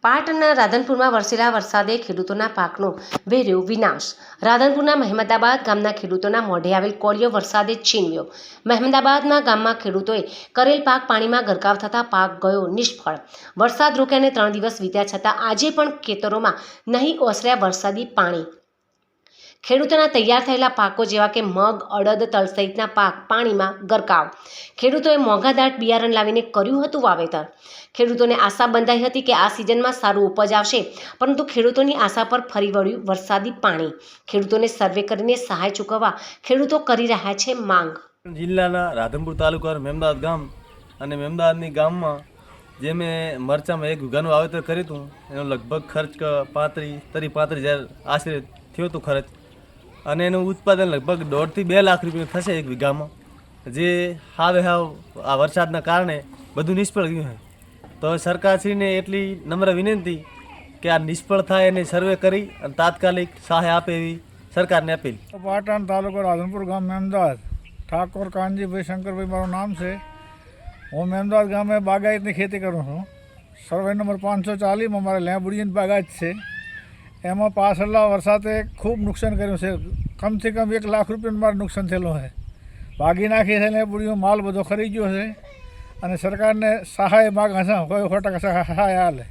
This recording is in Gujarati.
પાટણના રાધનપુરમાં વરસેલા વરસાદે ખેડૂતોના પાકનો વેર્યો વિનાશ। રાધનપુરના મહેમદાબાદ ગામના ખેડૂતોના મોઢે આવેલ કોળિયો વરસાદે છીનવ્યો। મહેમદાબાદના ગામમાં ખેડૂતોએ કરેલ પાક પાણીમાં ગરકાવ થતાં પાક ગયો નિષ્ફળ। વરસાદ રોક્યાને 3 દિવસ વીત્યા છતાં આજે પણ ખેતરોમાં નહીં ઓસર્યા વરસાદી પાણી। ખેડૂતોના તૈયાર થયેલા પાકો જેવા કે મગ, અડદ, તલ સહિતના પાક પાણીમાં ગરકાવ। ખેડૂતોએ મોંઘાદાટ બિયારણ લાવીને કર્યું હતું વાવેતર। ખેડૂતોને આશા બંધાઈ હતી કે આ સિઝનમાં સારું ઉપજ આવશે, પરંતુ ખેડૂતોની આશા પર ફરી વળ્યું વરસાદી પાણી। ખેડૂતોને સર્વે કરીને સહાય ચૂકવવા ખેડૂતો કરી રહ્યા છે માંગ। જિલ્લાના રાધનપુર તાલુકા મહેમદાબાદ ગામ અને મહેમદાબાદની ગામમાં જે મેં મરચામાં 1 વીઘાનું વાવેતર કર્યું હતું, એનો લગભગ ખર્ચ 35,000 આશરે થયો હતો ખર્ચ, અને એનું ઉત્પાદન લગભગ 1.5 થી 2 લાખ રૂપિયા થશે 1 વીઘામાં, જે હાવ આ વરસાદના કારણે બધું નિષ્ફળ ગયું છે। તો સરકારશ્રીને એટલી નમ્ર વિનંતી કે આ નિષ્ફળ થાય એને સર્વે કરી અને તાત્કાલિક સહાય આપે એવી સરકારને અપીલ। પાટણ તાલુકો રાધનપુર ગામ મહેમદાબાદ, ઠાકોર કાનજીભાઈ શંકરભાઈ મારું નામ છે। હું મહેમદાબાદ ગામે બાગાયતની ખેતી કરું છું। સર્વે નંબર 540 અમારે લેબુડીની બાગાયત છે। એમાં પાછળના વરસાદે ખૂબ નુકસાન કર્યું છે। કમથી કમ 1 લાખ રૂપિયાનું મારે નુકસાન થયેલું છે। ભાગી નાખી છે લેબુડીઓ, માલ બધો ખરી ગયો છે, અને સરકારને સહાય માગે છે, કોઈ 100% સહાય હાલે।